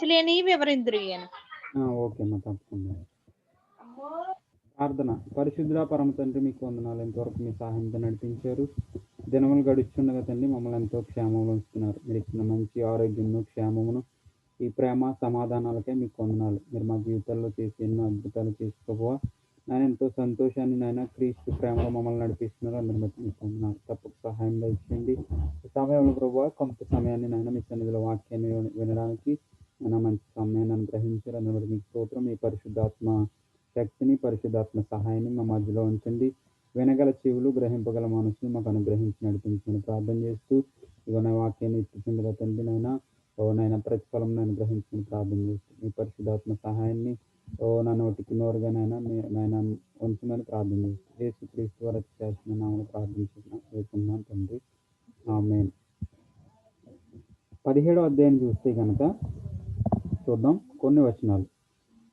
వివరించలేని వివరింద్రియను. Okay అమ్మా, తప్పకుండా. ప్రార్థన. పరిశుద్ధుడా పరమ తండ్రి, మీకు వందనాలు. ఎంతవరకు మీ సహాయంతో నడిపించారు. దినములు గడుచుండగా తండ్రి మమ్మల్ని ఎంతో క్షేమంలో ఉంచుతున్నారు. మీరు ఇచ్చిన మంచి ఆరోగ్యమును, క్షేమమును, ఈ ప్రేమ సమాధానాలకే మీకు వందనాలు. మీరు మా జీవితాల్లో చేసి ఎన్నో అద్భుతాలు చేసుకోబోవా నాయన, ఎంతో సంతోషాన్ని నాయన క్రీస్తు ప్రేమలో మమ్మల్ని నడిపిస్తున్నారు. అందరి బట్టి మీకు వందనాలు. తప్పక సహాయం ఇచ్చింది. ఈ సమయంలో ప్రభువా కొంత సమయాన్ని నాయన మీ సన్నిధిలో వాక్యాన్ని వినడానికి నాయన మంచి సమయాన్ని అనుగ్రహించారు. అందరి బట్టి మీకు స్తోత్రం. మీ పరిశుద్ధాత్మ శక్తిని, పరిశుద్ధాత్మ సహాయాన్ని మా మధ్యలో ఉంచండి. వినగల చెవులు, గ్రహింపగల మనసును మాకు అనుగ్రహించి నడిపించమని ప్రార్థన చేస్తూ ఇవన్న వాక్యాన్ని ఇచ్చుకుండగా తండ్రి నాయన ప్రతిఫలం అనుగ్రహించమని ప్రార్థన చేస్తూ మీ పరిశుద్ధాత్మ సహాయాన్ని నా నోటికి నోరుగా నాయన ఉంచమని ప్రార్థన చేస్తూ యేసుక్రీస్తు వారి చేసిన నామమున ప్రార్థించుకున్నాను తండ్రి, ఆమేన్. 17వ అధ్యాయం చూస్తే కనుక చూద్దాం కొన్ని వచనాలు.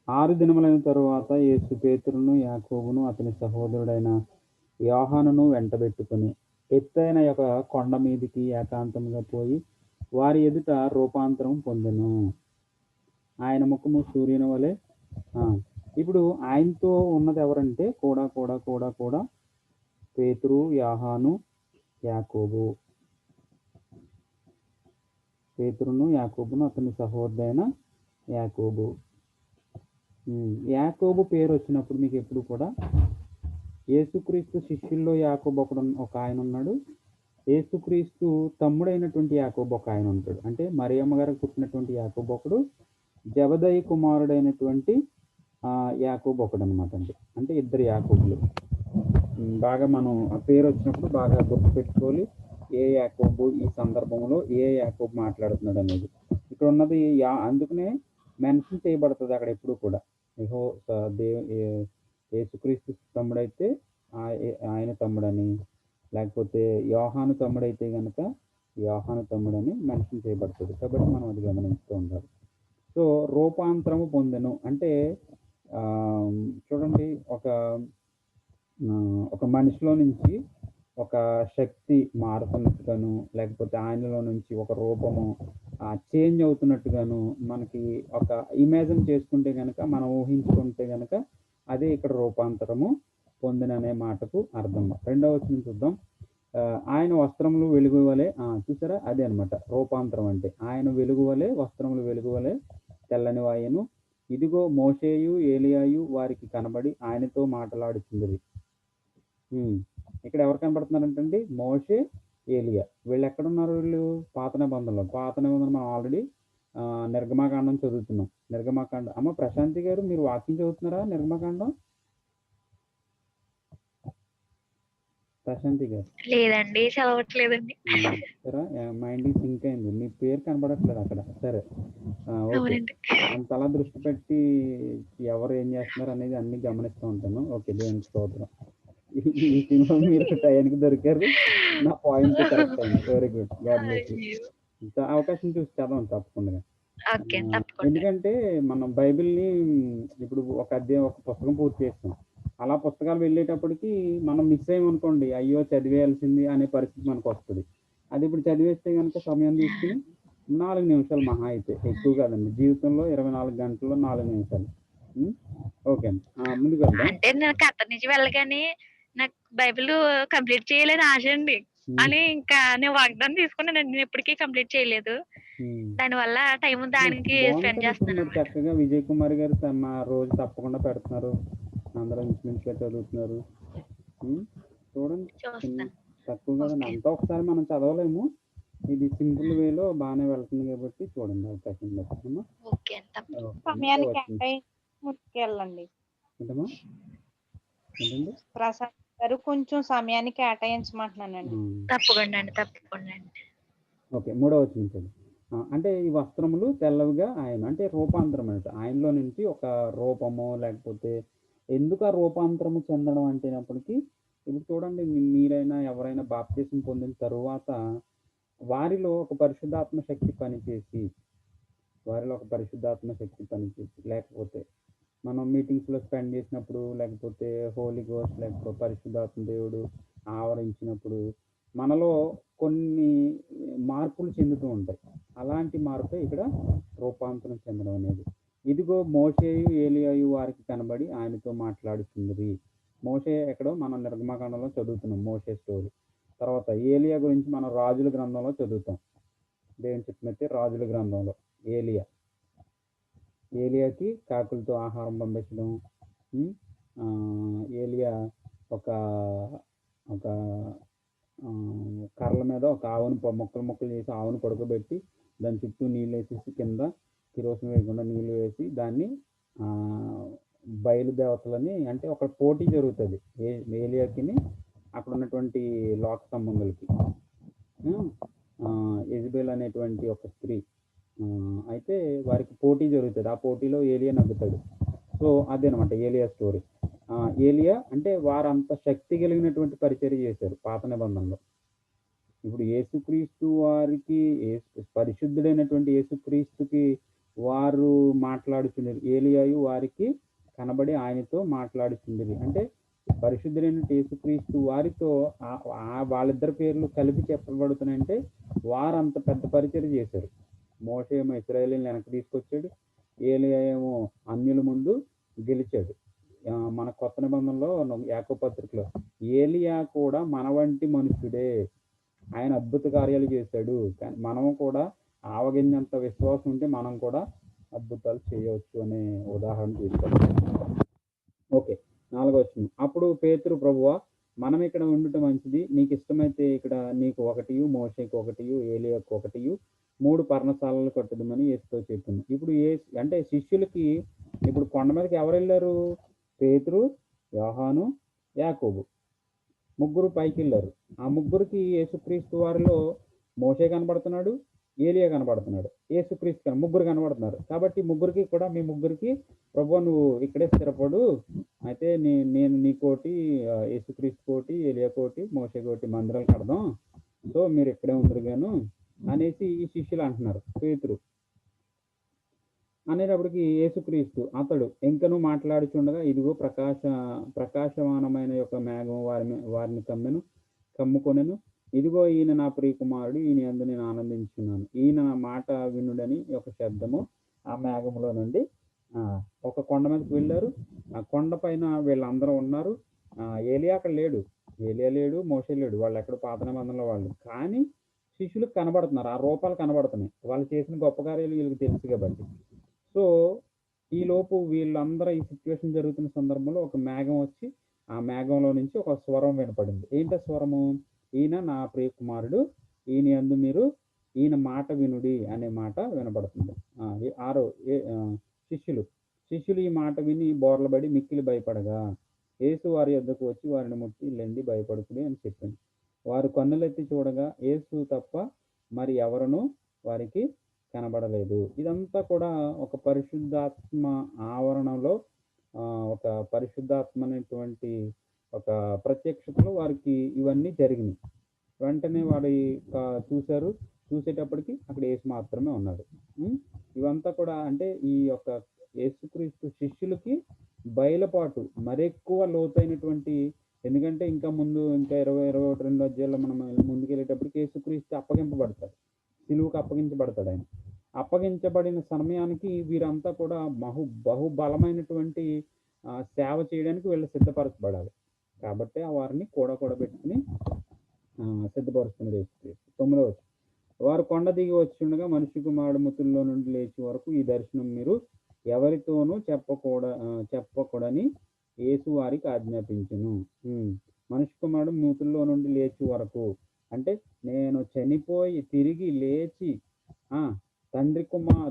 6 దినములైన తరువాత యేసు పేతురును, యాకోబును, అతని సహోదరుడైన యోహానును వెంటబెట్టుకుని ఎత్తైన ఒక కొండ మీదికి ఏకాంతముగా పోయి వారి ఎదుట రూపాంతరం పొందెను. ఆయన ముఖము సూర్యుని వలె. ఇప్పుడు ఆయనతో ఉన్నది ఎవరంటే కూడా పేతురు, యోహాను, యాకోబు. పేతురును, యాకోబును, అతని సహోదరుడైన యాకోబు. యాకోబు పేరు వచ్చినప్పుడు మీకు ఎప్పుడు కూడా యేసుక్రీస్తు శిష్యుల్లో యాకోబు ఒక ఆయన ఉన్నాడు. యేసుక్రీస్తు తమ్ముడైనటువంటి యాకోబు ఒక ఆయన ఉంటాడు. అంటే మరియమ్మ గారికి పుట్టినటువంటి యాకోబు ఒకడు, జబదయి కుమారుడైనటువంటి యాకోబు ఒకడు అనమాట. అంటే ఇద్దరు యాకోబులు. బాగా మనం ఆ పేరు వచ్చినప్పుడు బాగా గుర్తుపెట్టుకోవాలి ఏ యాకోబు ఈ సందర్భంలో ఏ యాకోబు మాట్లాడుతున్నాడు అనేది. ఇక్కడ ఉన్నది అందుకనే మెన్షన్ చేయబడుతుంది అక్కడ ఎప్పుడు కూడా. యేసుక్రీస్తు తమ్ముడైతే ఆయన తమ్ముడని, లేకపోతే యోహాను తమ్ముడైతే కనుక యోహాను తమ్ముడని మెన్షన్ చేయబడుతుంది. కాబట్టి మనం అది గమనిస్తూ ఉండాలి. సో రూపాంతరము పొందెను అంటే చూడండి, ఒక మనిషిలో నుంచి ఒక శక్తి మారుతున్నట్టుగాను, లేకపోతే ఆయనలో నుంచి ఒక రూపము చేంజ్ అవుతున్నట్టుగాను మనకి ఒక ఇమాజిన్ చేసుకుంటే కనుక, మనం ఊహించుకుంటే కనుక అదే ఇక్కడ రూపాంతరము పొందిన అనే మాటకు అర్థం. 2వ వచనం చూద్దాం. ఆయన వస్త్రములు వెలుగు వలె. చూసారా, అదే అనమాట రూపాంతరం అంటే. ఆయన వెలుగు వలె, వస్త్రములు వెలుగు వలె తెల్లని వాయను. ఇదిగో మోషేయు ఏలియాయు వారికి కనబడి ఆయనతో మాట్లాడుచుండిరి. ఇక్కడ ఎవరు కనబడుతున్నారంటండి? మోషే, ఏలియా. వీళ్ళు ఎక్కడున్నారు? వీళ్ళు పాత నిబంధనలో. పాత నిబంధన మనం ఆల్రెడీ నిర్గమాకాండం చదువుతున్నాం. నిర్గమాకాండం. అమ్మ ప్రశాంతి గారు, మీరు వాక్యం చదువుతున్నారా? నిర్గమాకాండం ప్రశాంతి గారు? లేదండి, చదవట్లేదండి. సరే, మైండ్ సింక్ అయింది. మీ పేరు కనబడట్లేదు అక్కడ. సరే, ఓకే. అంతలా దృష్టి పెట్టి ఎవరు ఏం చేస్తున్నారు అనేది అన్ని గమనిస్తూ ఉంటాను. ఓకే, దేవునికి స్తోత్రం. ఈ సినిమా మీరు టైంకి దొరికారు. నా పాయింట్ కరెక్ట్ అయింది. Very good. God bless you. అవకాశం చూసి చదవండి తప్పకుండా. ఎందుకంటే మనం బైబిల్ని ఇప్పుడు ఒక పుస్తకం పూర్తి చేస్తాం. అలా పుస్తకాలు వెళ్ళేటప్పటికి మనం మిస్ అయ్యామనుకోండి, అయ్యో చదివేయాల్సింది అనే పరిస్థితి మనకు వస్తుంది. అది ఇప్పుడు చదివేస్తే కనుక సమయం తీసుకుని 4 నిమిషాలు మహా అయితే, ఎక్కువ కాదండి. జీవితంలో 24 గంటల్లో 4 నిమిషాలు. ఓకే అండి, ముందుకు వెళ్దాం. అంటే నాకు అక్కడి నుంచి వెళ్ళగానే నాకు బైబిల్ కంప్లీట్ చేయాలని ఆశ అండి. అని ఇంకా నేను వాగ్దానం తీసుకున్నానండి. నేను ఎప్పటికీ కంప్లీట్ చేయలేదు. దానివల్ల టైం దానికి స్పెండ్ చేస్తున్నాను. చక్కగా విజయ్ కుమార్ గారు మా రోజు తప్పకుండా పెడుతున్నారు. అందరూ ఇంచుమించుగా చదువుతున్నారు. చూడండి, తక్కువ కదండి. అంతా ఒకసారి మనం చదవలేము. ఇది సింపుల్ వేలో బాగానే వెళ్తుంది కాబట్టి చూడండి అవకాశం బట్టి. సమయానికి ముందుకెళ్ళండి. ఏంటండి ప్రసాద్ గారు, కొంచెం సమయాన్ని కేటాయించమంటున్నానండి. తప్పకుండా. ఓకే, 3వ వచనం. అంటే ఈ వస్త్రములు తెల్లవిగా ఆయన, అంటే రూపాంతరం అంటే ఆయనలో నుంచి ఒక రూపము, లేకపోతే ఎందుకు ఆ రూపాంతరము చెందడం అంటేనప్పటికీ, ఇప్పుడు చూడండి, మీరైనా ఎవరైనా బాప్తిసం పొందిన తరువాత వారిలో ఒక పరిశుద్ధాత్మ శక్తి పనిచేసి, లేకపోతే మనం మీటింగ్స్లో స్పెండ్ చేసినప్పుడు, లేకపోతే హోలీ గోస్ట్, లేకపోతే పరిశుద్ధాత్మ దేవుడు ఆవరించినప్పుడు, మనలో కొన్ని మార్పులు చెందుతూ ఉంటాయి. అలాంటి మార్పే ఇక్కడ రూపాంతరం చెందడం అనేది. ఇదిగో మోషేయు ఏలియాయు వారికి కనబడి ఆయనతో మాట్లాడుచుండిరి. మోషే ఎక్కడో మనం నిర్గమకాండంలో చదువుతున్నాం మోషే స్టోరీ. తర్వాత ఏలియా గురించి మనం రాజుల గ్రంథంలో చదువుతాం. దేవుని చిత్తమైతే రాజుల గ్రంథంలో ఏలియాకి కాకులతో ఆహారం పంపించడం. ఏలియా ఒక ఒక కర్రల మీద ఒక ఆవును ముక్కలు చేసి ఆవును పడుకోబెట్టి దాని చుట్టూ నీళ్ళు వేసేసి కింద కిరోసిన్ వేయకుండా నీళ్ళు వేసి దాన్ని బయలుదేవతలని అంటే ఒక పోటీ జరుగుతుంది ఏలియాకి అక్కడ ఉన్నటువంటి లోక సంబంధులకి. యెజబెల్ అనేటువంటి ఒక స్త్రీ అయితే వారికి పోటీ జరుగుతుంది. ఆ పోటీలో ఏలియా నగ్గుతాడు. సో అదేనమాట ఏలియా స్టోరీ. ఏలియా అంటే వారంత శక్తి కలిగినటువంటి పరిచర్య చేశారు పాత నిబంధనలో. ఇప్పుడు యేసుక్రీస్తు వారికి పరిశుద్ధుడైనటువంటి యేసుక్రీస్తుకి వారు మాట్లాడుచుండేది. ఏలియాయు వారికి కనబడి ఆయనతో మాట్లాడుచుండేది. అంటే పరిశుద్ధుడైన యేసుక్రీస్తు వారితో వాళ్ళిద్దరి పేర్లు కలిపి చెప్పబడుతున్నాయంటే వారంత పెద్ద పరిచర్య చేశారు. మోషే ఏమో ఇశ్రాయేలీని వెనక్కి తీసుకొచ్చాడు. ఏలియా ఏమో అన్యుల ముందు గెలిచాడు. మన కొత్త నిబంధనలో యాకోబు పత్రికలో ఏలియా కూడా మన వంటి మనుషుడే, ఆయన అద్భుత కార్యాలు చేశాడు. కానీ మనం కూడా ఆవగింజంత విశ్వాసం ఉంటే మనం కూడా అద్భుతాలు చేయవచ్చు అనే ఉదాహరణ తీసుకోవాలి. ఓకే, 4వ వచనం. అప్పుడు పేతురు, ప్రభువా మనం ఇక్కడ ఉండటం మంచిది, నీకు ఇష్టమైతే ఇక్కడ నీకు ఒకటియు, మోషేకి ఒకటియు, ఏలియాకు ఒకటియు 3 పర్ణశాలలు కట్టుదామని యేసుతో చెప్పింది. ఇప్పుడు అంటే శిష్యులకి ఇప్పుడు కొండ మీదకి ఎవరు వెళ్ళారు? పేతురు, యోహాను, యాకోబు ముగ్గురు పైకి వెళ్ళారు. ఆ ముగ్గురికి యేసుక్రీస్తు వారిలో మోషే కనబడుతున్నాడు, ఏలియా కనబడుతున్నాడు, యేసుక్రీస్తు ముగ్గురు కనబడుతున్నారు. కాబట్టి ముగ్గురికి కూడా మీ ముగ్గురికి ప్రభువా నువ్వు ఇక్కడే స్థిరపడు, అయితే నేను నీ కోటి, యేసుక్రీస్తు కోటి, ఏలియా కోటి, మోషే కోటి మందిరాలు కడదాం, సో మీరు ఇక్కడే ఉందరుగాను అనేసి ఈ శిష్యులు అంటున్నారు. పేతురు అనేటప్పటికి యేసుక్రీస్తు అతడు ఇంకను మాట్లాడుచుండగా ఇదిగో ప్రకాశమానమైన యొక్క మేఘం వారిని కమ్ముకొనెను. ఇదిగో ఈయన నా ప్రియ కుమారుడు, ఈయన యందు నేను ఆనందించున్నాను, ఈయన నా మాట వినుడని ఒక శబ్దము ఆ మేఘంలో నుండి ఒక కొండ మీదకి వెళ్ళారు. ఆ కొండ పైన వీళ్ళందరూ ఉన్నారు. ఏలియా అక్కడ లేడు, ఏలియా లేడు, మోషే లేడు, వాళ్ళు ఎక్కడ పాత నిబంధనలో వాళ్ళు. కానీ శిష్యులకు కనబడుతున్నారు, ఆ రూపాలు కనబడుతున్నాయి. వాళ్ళు చేసిన గొప్ప కార్యాలు వీళ్ళకి తెలుసు కాబట్టి. సో ఈలోపు వీళ్ళందరూ ఈ సిచ్యువేషన్ జరుగుతున్న సందర్భంలో ఒక మేఘం వచ్చి ఆ మేఘంలో నుంచి ఒక స్వరం వినపడింది. ఏంటో స్వరము? ఈయన నా ప్రియ కుమారుడు, ఈయన యందు మీరు ఈయన మాట వినుడి అనే మాట వినపడుతుంది. శిష్యులు ఈ మాట విని బోర్లబడి మిక్కిలి భయపడగా యేసు వారి యొద్దకు వచ్చి వారిని ముట్టి లెండి భయపడుకుడి అని చెప్పింది. వారు కన్నులెత్తి చూడగా యేసు తప్ప మరి ఎవరునూ వారికి కనబడలేదు. ఇదంతా కూడా ఒక పరిశుద్ధాత్మ ఆవరణలో ఒక పరిశుద్ధాత్మ అనేటువంటి ఒక ప్రత్యక్షతలో వారికి ఇవన్నీ జరిగినాయి. వెంటనే వాడు చూశారు. చూసేటప్పటికి అక్కడ యేసు మాత్రమే ఉన్నాడు. ఇవంతా కూడా అంటే ఈ యొక్క యేసుక్రీస్తు శిష్యులకి బయలుపాటు మరెక్కువ లోతైనటువంటి, ఎందుకంటే ఇంకా ముందు ఇంకా 21 అధ్యాయాల్లో మనం ముందుకెళ్ళేటప్పటికి యేసుక్రీస్తు అప్పగింపబడతాడు, సిలువకు అప్పగించబడతాడు. ఆయన అప్పగించబడిన సమయానికి వీరంతా కూడా బహుబలమైనటువంటి సేవ చేయడానికి వీళ్ళు సిద్ధపరచబడాలి. కాబట్టి వారిని కూడబెట్టుకుని సిద్ధపరుస్తున్నారు యేసుక్రీస్తు. 9వ వచనం. వారు కొండ దిగి వచ్చుండగా మనిషి కుమారుడు మృతుల్లో నుండి లేచి వరకు ఈ దర్శనం మీరు ఎవరితోనూ చెప్పకూడని యేసు వారికి ఆజ్ఞాపించును. మనిషి కుమారుడు మృతుల్లో నుండి లేచి వరకు అంటే నేను చనిపోయి తిరిగి లేచి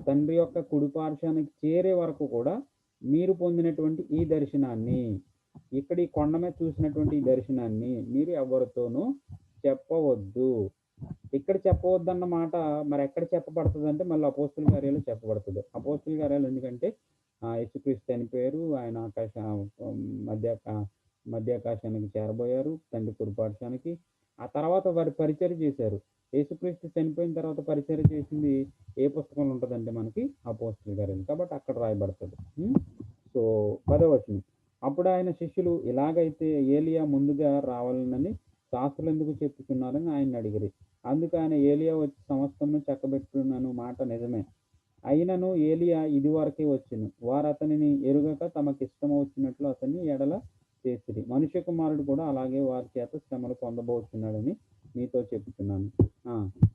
తండ్రి యొక్క కుడిపార్శ్వానికి చేరే వరకు కూడా మీరు పొందినటువంటి ఈ దర్శనాన్ని, ఇక్కడ ఈ కొండ మీద చూసినటువంటి ఈ దర్శనాన్ని మీరు ఎవరితోనూ చెప్పవద్దు. ఇక్కడ చెప్పవద్దు అన్న మాట మరి ఎక్కడ చెప్పబడుతుంది అంటే మళ్ళీ అపోస్తుల కార్యాలు చెప్పబడుతుంది. అపోస్తుల కార్యాలు ఎందుకంటే యేసుక్రీస్తు చనిపోయారు, ఆయన మధ్యాకాశానికి చేరబోయారు, తండ్రి కుడిపార్శ్వానికి. ఆ తర్వాత వారి పరిచర్య చేశారు. యేసుక్రీస్తు చనిపోయిన తర్వాత పరిచర్య చేసింది ఏ పుస్తకంలో ఉంటుందంటే మనకి అపోస్తుల కార్యాలు, కాబట్టి అక్కడ రాయబడుతుంది. సో 10వ వచనం. అప్పుడు ఆయన శిష్యులు ఇలాగైతే ఏలియా ముందుగా రావాలని శాస్త్రులు ఎందుకు చెప్పుచున్నారని ఆయన అడిగిరి. అందుకు ఆయన, ఏలియా వచ్చి సమస్తమును చక్కబెట్టునను మాట నిజమే. అయినను ఏలియా ఇదివరకే వచ్చెను. వారు అతనిని ఎరుగక తమకిష్టము వచ్చినట్లు అతని ఎడల చేసిరి. మనుష్య కుమారుడు కూడా అలాగే వారి చేత శ్రమలు పొందబోతున్నాడని మీతో చెప్తున్నాను.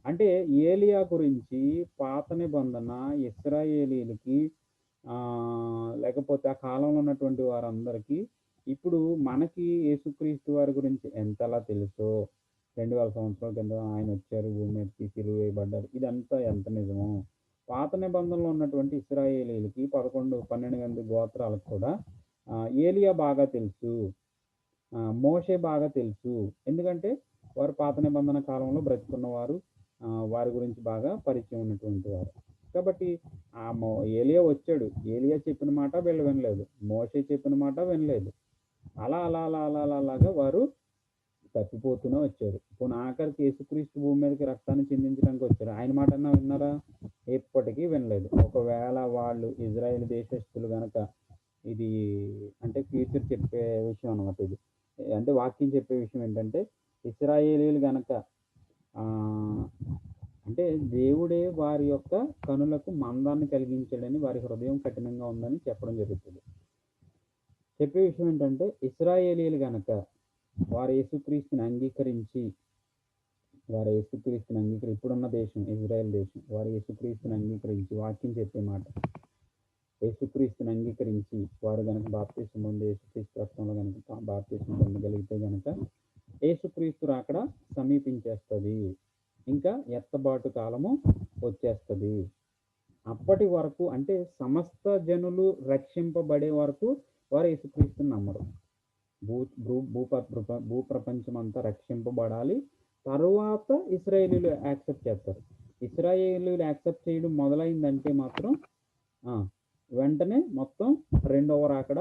అంటే ఏలియా గురించి పాత నిబంధన ఇశ్రాయేలీలకి లేకపోతే ఆ కాలంలో ఉన్నటువంటి వారందరికీ ఇప్పుడు మనకి యేసుక్రీస్తు వారి గురించి ఎంతలా తెలుసో, 2000 సంవత్సరాల కింద ఆయన వచ్చారు, భూమి మీదకి సిలువ వేయబడ్డారు, ఇదంతా ఎంత నిజమో పాత నిబంధనలో ఉన్నటువంటి ఇశ్రాయేలీలకి 12 గోత్రాలకు కూడా ఏలియా బాగా తెలుసు, మోషే బాగా తెలుసు. ఎందుకంటే వారు పాత నిబంధన కాలంలో బ్రతుకున్నవారు, వారి గురించి బాగా పరిచయం ఉన్నటువంటి వారు. కాబట్టి ఏలియా వచ్చాడు, ఏలియా చెప్పిన మాట వీళ్ళు వినలేదు, మోషే చెప్పిన మాట వినలేదు. అలాగా వారు తప్పిపోతూనే వచ్చారు. పోనీ ఆఖరికి యేసుక్రీస్తు భూమి మీదకి రక్తాన్ని చిందించడానికి వచ్చారు, ఆయన మాట అన్నా విన్నారా? ఎప్పటికీ వినలేదు. ఒకవేళ వాళ్ళు ఇజ్రాయెల్ దేశస్తులు గనక, ఇది అంటే ఫ్యూచర్ చెప్పే విషయం అన్నమాట. ఇది అంటే వాక్యం చెప్పే విషయం ఏంటంటే, ఇశ్రాయేలీలు గనక అంటే దేవుడే వారి యొక్క కనులకు మందాన్ని కలిగించాడని, వారి హృదయం కఠినంగా ఉందని చెప్పడం జరుగుతుంది. చెప్పే విషయం ఏంటంటే, ఇశ్రాయేలీలు గనక వారు యేసుక్రీస్తుని అంగీకరించి ఇప్పుడున్న దేశం ఇజ్రాయెల్ దేశం, వారు యేసుక్రీస్తుని అంగీకరించి, వాక్యం చెప్పే మాట, యేసుక్రీస్తుని అంగీకరించి వారు గనక బాప్తిసం పొంది యేసుక్రీస్తు రక్తంలో గనక బాప్తిసం పొందగలిగితే గనక యేసుక్రీస్తు రాకడ సమీపించేస్తుంది, ఇంకా ఎత్తబాటు కాలము వచ్చేస్తుంది. అప్పటి వరకు అంటే సమస్త జనులు రక్షింపబడే వరకు వారు యేసుక్రీస్తుని నమ్మరు. భూప్రపంచం అంతా రక్షింపబడాలి, తరువాత ఇశ్రాయేలీలు యాక్సెప్ట్ చేస్తారు. ఇశ్రాయేలీలు యాక్సెప్ట్ చేయడం మొదలైందంటే మాత్రం వెంటనే మొత్తం రెండవ రాకడ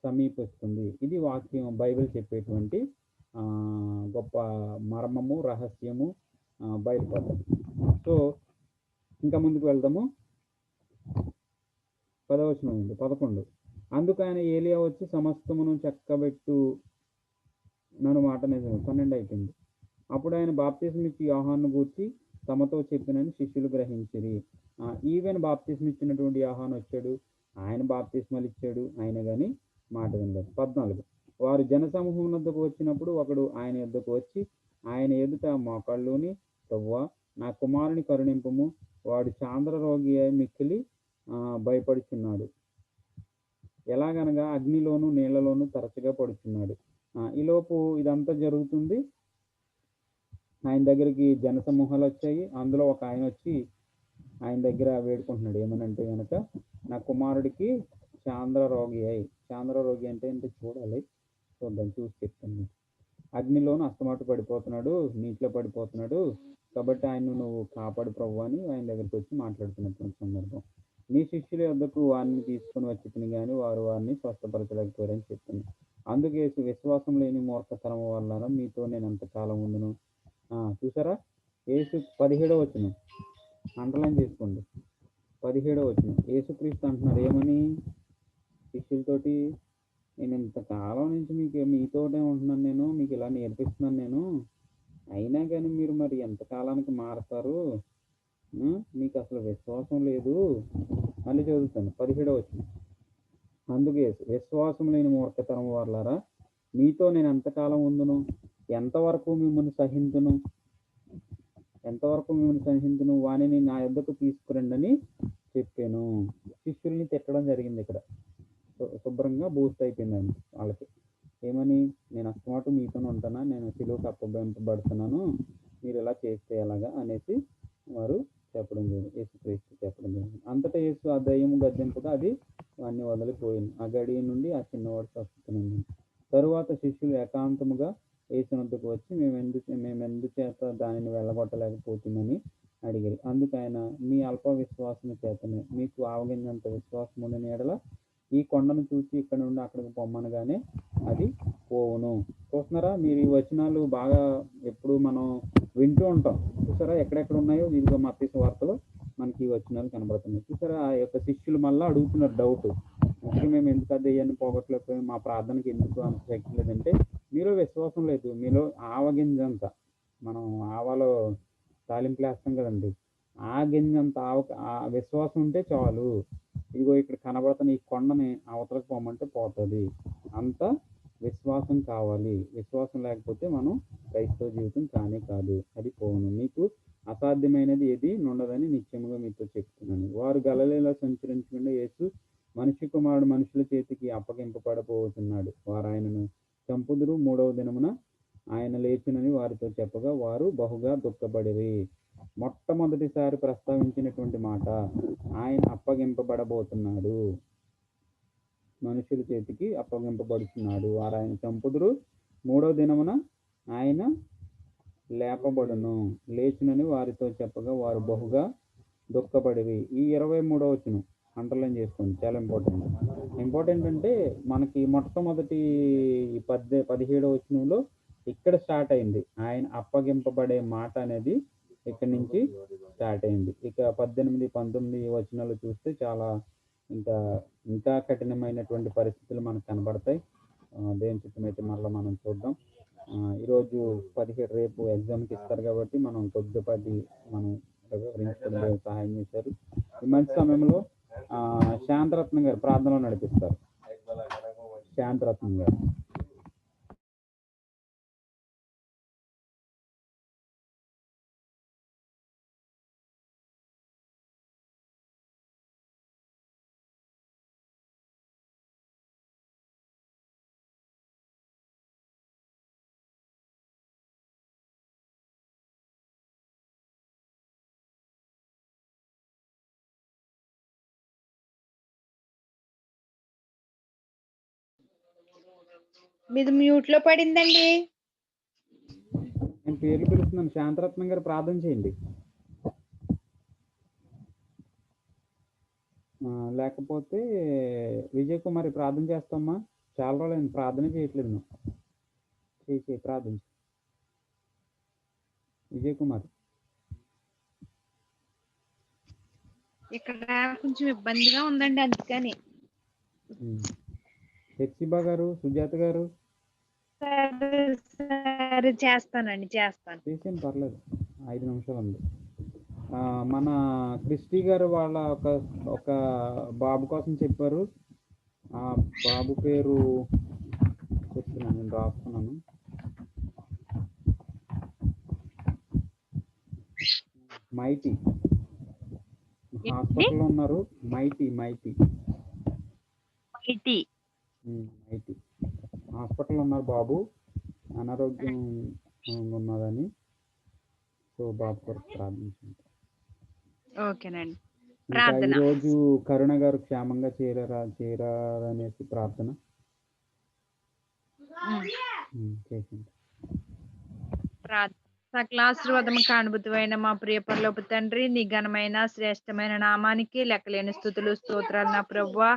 సమీపిస్తుంది. ఇది వాక్యం, బైబిల్ చెప్పేటువంటి గొప్ప మర్మము, రహస్యము బయలుపడుతుంది. సో ఇంకా ముందుకు వెళ్దాము. 11. అందుకు ఆయన, ఏలియా వచ్చి సమస్తమును చక్కబెట్టు నన్ను మాట నిజమే. 12 అయిపోయింది. అప్పుడు ఆయన బాప్తిసం ఇచ్చి యోహాను గూర్చి తమతో చెప్పినని శిష్యులు గ్రహించిరి. ఈవెన్ బాప్తిసం ఇచ్చినటువంటి యోహాను వచ్చాడు, ఆయన బాప్తిస్మాలు ఇచ్చాడు, ఆయన కానీ మాట వినలేదు. 14. వారు జనసమూహం వద్దకు వచ్చినప్పుడు ఒకడు ఆయన యొద్దకు వచ్చి ఆయన ఎదుట మోకాళ్ళుని, ప్రభువా, నా కుమారుని కరుణింపుము, వాడు చాంద్ర రోగి అయి మిక్కిలి భయపడుచున్నాడు. ఎలాగనగా అగ్నిలోను నీళ్లలోను తరచుగా పడుచున్నాడు. ఈలోపు ఇదంతా జరుగుతుంది. ఆయన దగ్గరికి జనసమూహాలు వచ్చాయి. అందులో ఒక ఆయన వచ్చి ఆయన దగ్గర వేడుకుంటున్నాడు. ఏమనంటే కనుక, నా కుమారుడికి చాంద్ర రోగి అంటే చూడాలి, చూద్దాం, చూసి చెప్తాను. అగ్నిలోను అస్తమాటు పడిపోతున్నాడు, నీటిలో పడిపోతున్నాడు, కాబట్టి ఆయన నువ్వు కాపాడు ప్రభు అని ఆయన దగ్గరికి వచ్చి మాట్లాడుతున్నటువంటి సందర్భం. నీ శిష్యుల వద్దకు వారిని తీసుకుని వచ్చి తిని కానీ వారు వారిని స్వస్థపరచలేకపోయారని చెప్పింది. అందుకే విశ్వాసం లేని మూర్ఖతనం వల్ల మీతో నేను ఎంతకాలం ఉందును. చూసారా, యేసు 17వ వచనం అండర్లైన్ చేసుకోండి. 17వ వచనం యేసుక్రీస్తు అంటున్నారు ఏమని శిష్యులతోటి, నేను ఇంతకాలం నుంచి మీతోనే ఉంటున్నాను, నేను మీకు ఇలా నేర్పిస్తున్నాను నేను, అయినా కానీ మీరు మరి ఎంతకాలానికి మారతారు, మీకు అసలు విశ్వాసం లేదు. మళ్ళీ చదువుతాను 17వ వచనం. అందుకే విశ్వాసం లేని మూర్ఖతరం వాళ్ళారా, మీతో నేను ఎంతకాలం ఉందును, ఎంతవరకు మిమ్మల్ని సహించును, వానిని నా యొద్దకు తీసుకురండి అని చెప్పాను. శిష్యుల్ని తిట్టడం జరిగింది ఇక్కడ. శుభ్రంగా బూస్ట్ అయిపోయిందండి వాళ్ళకి. ఏమని, నేను అస్తమాటు మీతోనే ఉంటానా, నేను సిలువకు అప్పగింపబడుతున్నాను, మీరు ఇలా చేస్తే ఎలాగా అనేసి వారు చెప్పడం జరిగింది, యేసుక్రీస్తు చెప్పడం జరిగింది. అంతటా యేసు ఆ దయ్యము గద్దింపుగా అది వాడిని వదిలిపోయింది. ఆ గడియ నుండి ఆ చిన్నవాడు స్వస్థతనుంది. తరువాత శిష్యులు ఏకాంతముగా యేసు వద్దకు వచ్చి మేము ఎందుచేత దానిని వెళ్ళగొట్టలేకపోతుందని అడిగారు. అందుకు ఆయన, మీ అల్ప విశ్వాసం చేతనే, మీకు ఆవగింజంత విశ్వాసం ఉండిన ఎడల ఈ కొండను చూసి ఇక్కడ నుండి అక్కడికి పొమ్మనగానే అది పోవును. చూస్తున్నారా, మీరు ఈ వచనాలు బాగా ఎప్పుడు మనం వింటూ ఉంటాం. చూసారా ఎక్కడెక్కడ ఉన్నాయో, ఇదిగో మత్తయి సువార్తలో మనకి ఈ వచనాలు కనబడుతున్నాయి. చూసారా, ఆ యొక్క శిష్యులు మళ్ళీ అడుగుతున్నారు డౌట్, ఇంటికి మేము ఎందుకు ఆ దెయ్యాన్ని పోగొట్టలేకపోయాం, మా ప్రార్థనకి ఎందుకు అంత శక్తి లేదంటే మీలో విశ్వాసం లేదు. మీలో ఆవగింజంత, మనం ఆవలో తాలింపులు వేస్తాం కదండి, ఆ గింజంత ఆ విశ్వాసం ఉంటే చాలు. ఇదిగో ఇక్కడ కనబడుతున్న ఈ కొండని అవతలకు పోమంటే పోతుంది. అంత విశ్వాసం కావాలి. విశ్వాసం లేకపోతే మనం క్రైస్తవ జీవితం కానే కాదు, అది పోను. మీకు అసాధ్యమైనది ఏది ఉండదని నిశ్చయముగా మీతో చెప్తున్నాను. వారు గలిలయలో సంచరించకుండా యేసు మనిషి కుమారుడు మనుషుల చేతికి అప్పగింపబడబోతున్నాడు, వారు ఆయనను చంపుదురు, 3వ దినమున ఆయన లేచునని వారితో చెప్పగా వారు బహుగా దుఃఖపడిరి. మొట్టమొదటిసారి ప్రస్తావించినటువంటి మాట, ఆయన అప్పగింపబడబోతున్నాడు, మనుషుల చేతికి అప్పగింపబడుతున్నాడు, వారు ఆయన చంపుదురు, 3వ దినమున ఆయన లేపబడును, లేచునని వారితో చెప్పగా వారు బహుగా దుఃఖపడివి. ఈ 23వ వచనం అండర్లైన్ చేసుకోండి, చాలా ఇంపార్టెంట్ అంటే మనకి మొట్టమొదటి 17వ వచనంలో ఇక్కడ స్టార్ట్ అయింది. ఆయన అప్పగింపబడే మాట అనేది ఇక్కడి నుంచి స్టార్ట్ అయింది. ఇక 18, 19 వచనాలు చూస్తే చాలా ఇంకా కఠినమైనటువంటి పరిస్థితులు మనకు కనబడతాయి. దేని చిత్తమైతే మరలా మనం చూద్దాం. ఈరోజు 17 రేపు ఎగ్జామ్కి ఇస్తారు కాబట్టి మనం కొద్దిపాటి మనం వివరించడం సహాయం చేశారు. ఈ మంచి సమయంలో శాంతరత్నం గారు ప్రార్థనలో నడిపిస్తారు. శాంతరత్నం గారు. మీది మ్యూట్ లో పడిందండి. నేను పేర్లు పిలుస్తున్నాను. శాంతరత్నం గారు ప్రార్థన చేయండి. లేకపోతే విజయ్ కుమారి ప్రార్థన చేస్తామా? చాలా రోజులు ప్రార్థన చేయట్లేదు. నువ్వు చేయి ప్రార్థన. విజయ్ కుమార్. ఇక్కడ కొంచెం ఇబ్బందిగా ఉందండి, అందుకని. హెచ్సిబా గారు, సుజాత గారు. సరే చేస్తానండి, చేస్తాను. చేసేం పర్లేదు, 5 నిమిషాలు ఉంది. మన క్రిస్టి గారు వాళ్ళ ఒక బాబు కోసం చెప్పారు. ఆ బాబు పేరు చెప్తున్నాను, నేను రాస్తున్నాను. మైటీ. హాస్పిటల్లో ఉన్నారు. మైటీ హాస్పిటల్లో ఉన్నారు. బాబు అనారోగ్యం ఉన్నదని. సో బాబు కొరకు ప్రార్థించండి. ఓకేనండి. ఈరోజు కరుణ గారు క్షేమంగా చేరారనేసి ప్రార్థన చేసింది. సకలాశీర్వాదము కానుభూతమైన మా ప్రియ పరలోక తండ్రి, నీ ఘనమైన శ్రేష్టమైన నామానికి లెక్కలేని స్తుతులు స్తోత్రాలు నా ప్రభువా.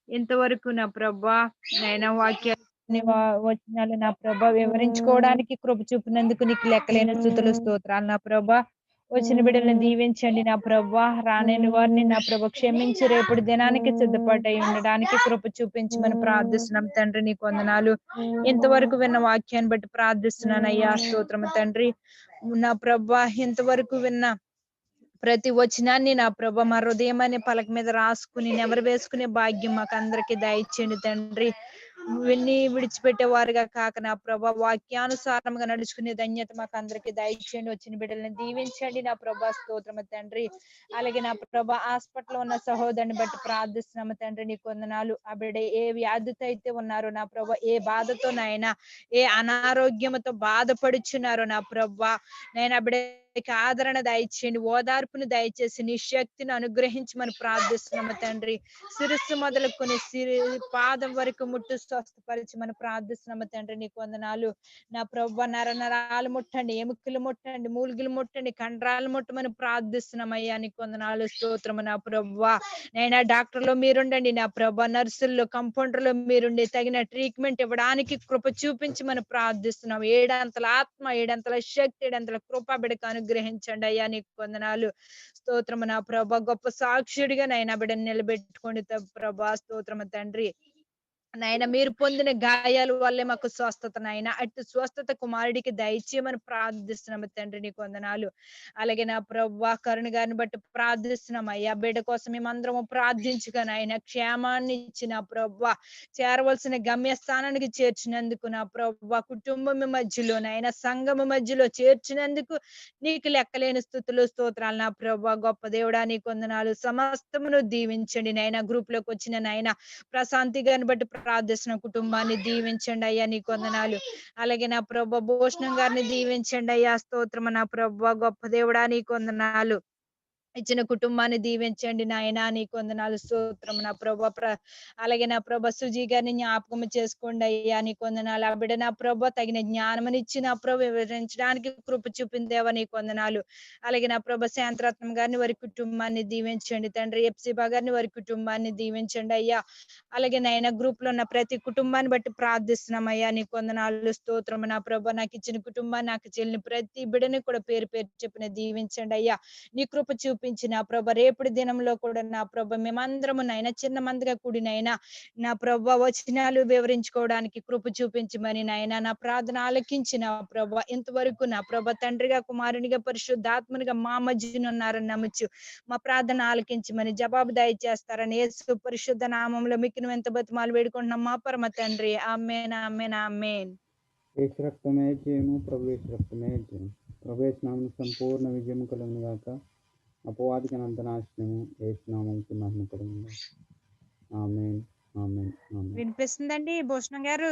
ఇంతవరకు నా ప్రభువా నైనా వాక్యాన్ని వచనాలు నా ప్రభువా వివరించుకోవడానికి కృప చూపినందుకు నీకు లెక్కలేని స్తుతులు స్తోత్రాలు నా ప్రభువా. వచ్చిన బిడ్డలను దీవించండి నా ప్రభువా. రాలేని వారిని నా ప్రభు క్షమించి రేపటి దినానికి సిద్ధపడి ఉండడానికి కృప చూపించమని ప్రార్థిస్తున్నాం తండ్రి, నీకు వందనాలు. ఇంతవరకు విన్న వాక్యాన్ని బట్టి ప్రార్థిస్తున్నాను అయ్యా, స్తోత్రము తండ్రి. నా ప్రభువా ఇంతవరకు విన్న ప్రతి వచనాన్ని నా ప్రభ మా హృదయం అనే పలక మీద రాసుకుని నెమరు వేసుకునే భాగ్యం మాకు అందరికి దయచేయండి తండ్రి. విని విడిచిపెట్టే వారుగా కాక నా ప్రభా వాక్యానుసారంగా నడుచుకునే ధన్యత మాకు అందరికి దయచేయండి. వచ్చిన బిడ్డలను దీవించండి నా ప్రభా, స్తోత్రము తండ్రి. అలాగే నా ప్రభా హాస్పిటల్లో ఉన్న సహోదరుని బట్టి ప్రార్థిస్తున్నాము తండ్రి, నీకు వందనాలు. ఆ బిడ్డ ఏ వ్యాధితో అయితే ఉన్నారో నా ప్రభా, ఏ బాధతో నాయనా, ఏ అనారోగ్యంతో బాధపడుచున్నారో నా ప్రభా, నేను ఆ బిడ్డకి ఆదరణ దయచేయండి, ఓదార్పును దయచేసి నీ శక్తిని అనుగ్రహించమని ప్రార్థిస్తున్నాము తండ్రి. శిరస్సు మొదలుకొని పాదం వరకు ముట్టు స్వస్థపరిచమని ప్రార్థిస్తున్నాము తండ్రి, నీకు వందనాలు. నా ప్రభా నరాలు ముట్టండి, ఎముకలు ముట్టండి, మూలికలు ముట్టండి, కండరాలు ముట్టమని ప్రార్థిస్తున్నామయ్యా, నీకు వందనాలు, స్తోత్రము. నా ప్రభా నైనా డాక్టర్లో మీరుండండి నా ప్రభా, నర్సుల్లో కంపౌండర్లో మీరుండి తగిన ట్రీట్మెంట్ ఇవ్వడానికి కృప చూపించమని ప్రార్థిస్తున్నాం. ఏడంతల ఆత్మ, ఏడంతల శక్తి, ఏడంతల కృప బిడ్డకు అనుగ్రహించండి అయ్యా. నీకు వందనాలు. స్తోత్రము నా ప్రభా. గొప్ప సాక్షుడిగా నైనా బిడ్డను నిలబెట్టుకోండి ప్రభా. స్తోత్రము తండ్రి. నాయన మీరు పొందిన గాయాల వల్లే మాకు స్వస్థత నాయన. అటు స్వస్థత కుమారుడికి దయచేయమని ప్రార్థిస్తున్నాము తండ్రి. నీకు వందనాలు. అలాగే నా ప్రభా కరుణ గారిని బట్టి ప్రార్థిస్తున్నాం అయ్యా. బిడ్డ కోసం మేమందరము ప్రార్థించుగా నాయన క్షేమాన్ని ఇచ్చిన ప్రభా, చేరవలసిన గమ్యస్థానానికి చేర్చినందుకు నా ప్రభా, కుటుంబం మధ్యలో నాయన సంఘము మధ్యలో చేర్చినందుకు నీకు లెక్కలేని స్తుతులు స్తోత్రాలు నా ప్రభా. గొప్ప దేవుడా నీకు వందనాలు. సమస్తమును దీవించండి నాయన. గ్రూప్ లోకి వచ్చిన నాయన ప్రశాంతి గారిని బట్టి ప్రార్థిస్తున్న కుటుంబాన్ని దీవించండి అయ్యా. నీకు వందనాలు. అలాగే నా ప్రభా భూషణం గారిని దీవించండి అయ్యా. స్తోత్రము నా ప్రభా. గొప్ప దేవుడా నీకు వందనాలు. ఇచ్చిన కుటుంబాన్ని దీవించండి నాయన. నీకు వందనాలు. స్తోత్రము నా ప్రభా. అలాగే నా ప్రభా సుజీ గారిని జ్ఞాపకం చేసుకోండి అయ్యా. నీకు వందనాలు. ఆ బిడ్డ నా ప్రభా తగిన జ్ఞానమునిచ్చి నా ప్రభా వివరించడానికి కృప చూపిందేవా. నీకు వందనాలు. అలాగే నా ప్రభా శాంతరత్నం గారిని వారి కుటుంబాన్ని దీవించండి తండ్రి. ఎప్సిబా గారిని వారి కుటుంబాన్ని దీవించండి అయ్యా. అలాగే నాయన గ్రూప్ లో ఉన్న ప్రతి కుటుంబాన్ని బట్టి ప్రార్థిస్తున్నాం అయ్యా. నీకు వందనాలు. స్తోత్రము నా ప్రభా. నాకు ఇచ్చిన కుటుంబాన్ని, నాకు చెల్లిన ప్రతి బిడ్డని కూడా పేరు పేరు చెప్పిన దీవించండి అయ్యా. నీ కృప చూపించిన ప్రభ రేపటి దినంలో కూడా నా ప్రభ మేమందరము నైనా చిన్న మందిగా కూడినైనా నా ప్రభ వచనాలు వివరించుకోవడానికి కృప చూపించమని నాయన నా ప్రార్థన ఆలకించిన ప్రభ. ఇంతవరకు నా ప్రభ తండ్రిగా, కుమారునిగా, పరిశుద్ధాత్మనిగా మా మధ్యన ఉన్నారని నమ్మచ్చు. మా ప్రార్థన ఆలకించమని జవాబు దయచేస్తారని యేసు పరిశుద్ధ నామంలో మీకు ఎంత బతిమాలు వేడుకుంటున్నాం మా పరమ తండ్రి. ఆమేన్, ఆమేన్, ఆమేన్. యేసు రక్తమే జయము, ప్రభు యేసు రక్తమే జయము. ప్రభు యేసు నామమున సంపూర్ణ విజయం కలుగును గాక. అపవాదికి అనంత నాశనము యేసు నామముకు మహిమ కలుగును గాక. ఆమేన్, ఆమేన్, ఆమేన్. వినిపిస్తుందండి భూషణం గారు?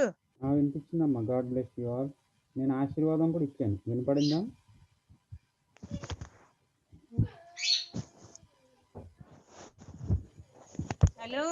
వినిపించిందమ్మా. God bless you all. నేను ఆశీర్వాదం కూడా ఇచ్చాను. వినపడిందా? హలో.